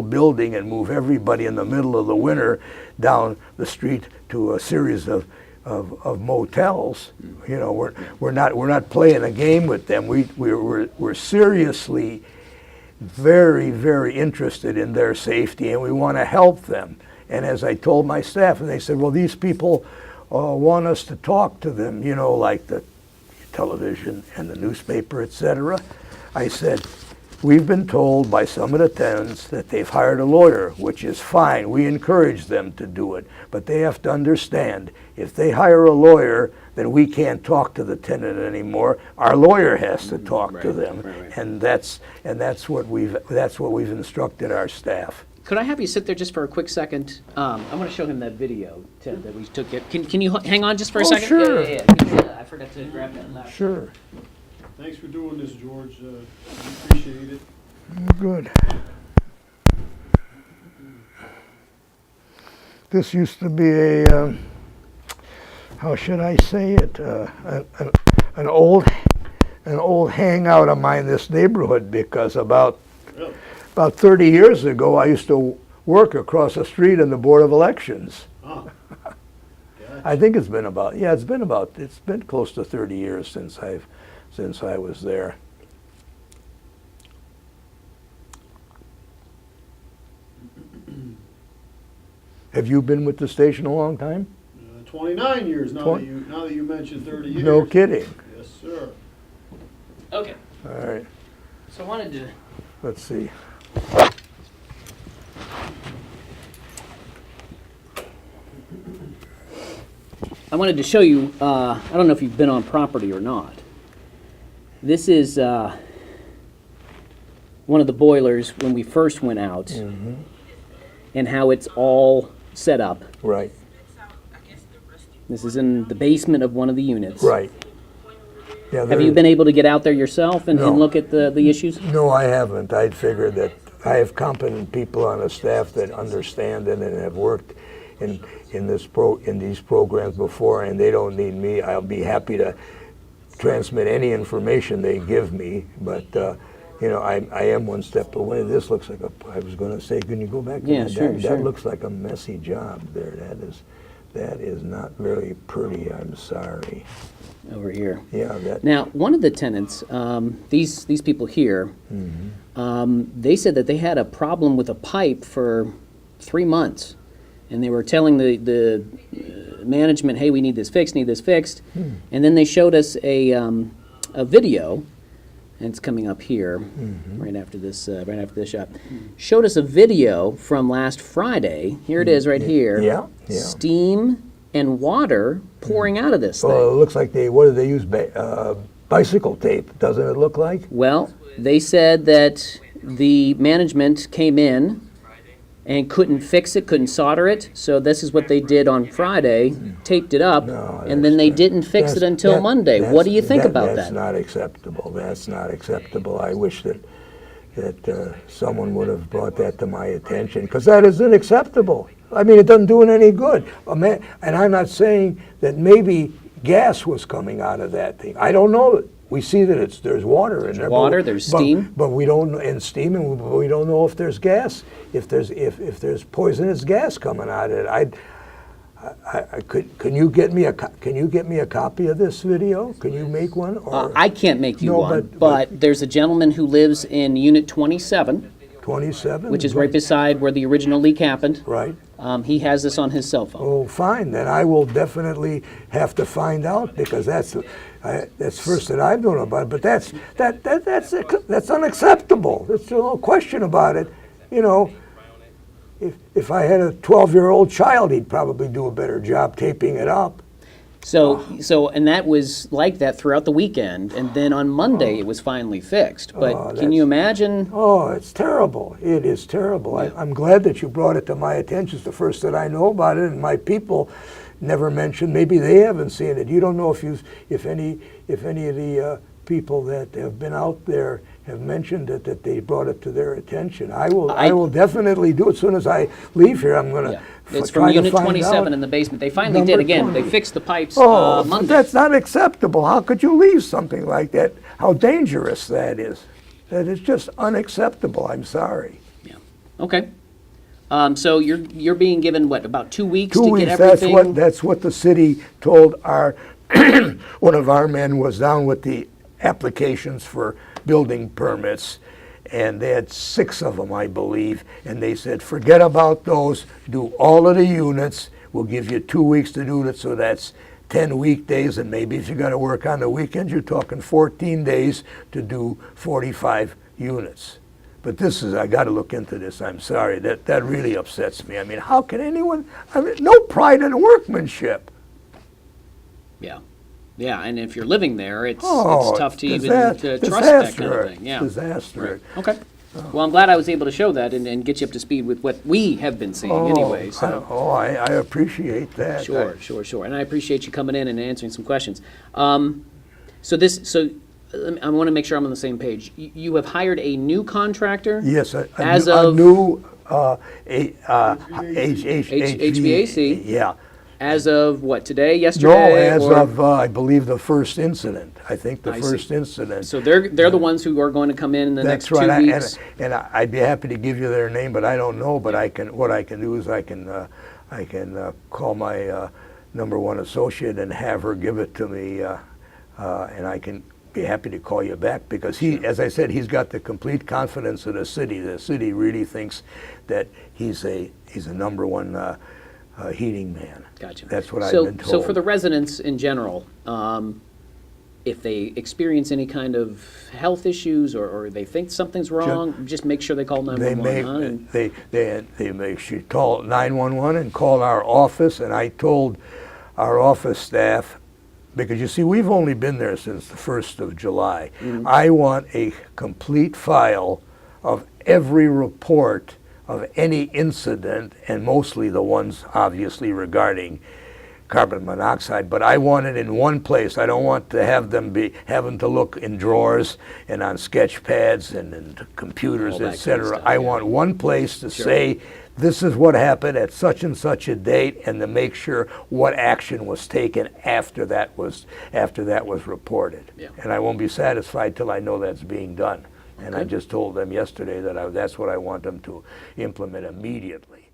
building and move everybody in the middle of the winter down the street to a series of motels. You know, we're not playing a game with them. We're seriously very, very interested in their safety, and we want to help them. And as I told my staff, and they said, well, these people want us to talk to them, you know, like the television and the newspaper, etc. I said, we've been told by some of the tenants that they've hired a lawyer, which is fine. We encourage them to do it. But they have to understand, if they hire a lawyer, then we can't talk to the tenant anymore. Our lawyer has to talk to them. Right. And that's what we've instructed our staff. Could I have you sit there just for a quick second? I want to show him that video, Ted, that we took. Can you hang on just for a second? Sure. Yeah. I forgot to grab that laptop. Sure. Thanks for doing this, George. We appreciate it. Good. This used to be a, how should I say it, an old hangout of mine in this neighborhood, because about 30 years ago, I used to work across the street in the Board of Elections. Oh. I think it's been close to 30 years since I was there. Have you been with the station a long time? 29 years now that you mentioned 30 years. No kidding. Yes, sir. Okay. All right. So I wanted to. Let's see. I wanted to show you. I don't know if you've been on property or not. This is one of the boilers when we first went out, and how it's all set up. Right. This is in the basement of one of the units. Right. Yeah, Have you been able to get out there yourself and look at the issues? No, I haven't. I'd figured that I have competent people on the staff that understand it and have worked in these programs before, and they don't need me. I'll be happy to transmit any information they give me, but you know, I am one step away. This looks like I was going to say, can you go back to that? Sure. That looks like a messy job there. That is not very pretty, I'm sorry. Over here. Yeah. Now, one of the tenants, these people here, they said that they had a problem with a pipe for 3 months, and they were telling the management, "Hey, we need this fixed, And then they showed us a video, and it's coming up here right after this shot. Showed us a video from last Friday. Here it is, right here. Yeah. Steam and water pouring out of this thing. Well, it looks like what did they use? Bicycle tape, doesn't it look like? Well, they said that the management came in and couldn't fix it, couldn't solder it, so this is what they did on Friday, taped it up, and then they didn't fix it until Monday. What do you think about that? That's not acceptable. That's not acceptable. I wish that someone would have brought that to my attention, because that is unacceptable. I mean, it doesn't do it any good. And I'm not saying that maybe gas was coming out of that thing. I don't know. We see that there's water in there. Water, there's steam. But we don't, and steam, and we don't know if there's gas, if there's poisonous gas coming out of it. Can you get me a copy of this video? Can you make one? Or? I can't make you one, but there's a gentleman who lives in Unit 27. 27? Which is right beside where the original leak happened. Right. He has this on his cell phone. Oh, fine. Then I will definitely have to find out, because that's first that I've known about it. But that's unacceptable. There's no question about it. You know, if I had a 12-year-old child, he'd probably do a better job taping it up. So, and that was like that throughout the weekend, and then on Monday it was finally fixed. But can you imagine? Oh, it's terrible. It is terrible. Yeah. I'm glad that you brought it to my attention. It's the first that I know about it, and my people never mentioned. Maybe they haven't seen it. You don't know if any of the people that have been out there have mentioned it, that they brought it to their attention. I will definitely do it as soon as I leave here. I'm going to. It's from Unit 27 in the basement. They finally did again. 20. They fixed the pipes Monday. That's not acceptable. How could you leave something like that? How dangerous that is. That is just unacceptable. I'm sorry. Yeah. Okay. So you're being given, what, about 2 weeks 2 to weeks, get everything? that's what the city told our, one of our men was down with the applications for building permits, and they had 6 of them, I believe, and they said, forget about those, do all of the units, we'll give you 2 weeks to do it, so that's 10 weekdays, and maybe if you gotta work on the weekends, you're talking 14 days to do 45 units. But this is, I gotta look into this, I'm sorry, that really upsets me. I mean, how can anyone, I mean, no pride in workmanship. Yeah. Yeah, and if you're living there, it's Oh, tough to even disaster, trust that kind of thing. Yeah. Disaster. Okay. Well, I'm glad I was able to show that and get you up to speed with what we have been seeing anyway. So. I appreciate that. Sure. And I appreciate you coming in and answering some questions. So I want to make sure I'm on the same page. You have hired a new contractor? Yes, a new HVAC. Yeah. As of what, today, No, yesterday? as of, I believe, the first incident. I think the I first see. incident. So they're the ones who are going to come in the next That's 2 right. weeks? And I'd be happy to give you their name, but I don't know. But what I can do is I can call my number 1 associate and have her give it to me, and I can be happy to call you back because as I said, he's got the complete confidence of the city. The city really thinks that he's a number 1 heating man. Gotcha. That's what I've been told. So for the residents in general, if they experience any kind of health issues or they think something's wrong, just make sure they call 911. They make sure call 911 and call our office. And I told our office staff, because you see, we've only been there since the 1st of July. Mm-hmm. I want a complete file of every report of any incident, and mostly the ones obviously regarding carbon monoxide, but I want it in one place. I don't want to have them be having to look in drawers and on sketch pads and in computers, All that etc. kind of stuff, I yeah. want one place to say, this is what happened at such and such a date, and to make sure what action was taken after that was reported. Yeah. And I won't be satisfied till I know that's being done. And I just told them yesterday that that's what I want them to implement immediately.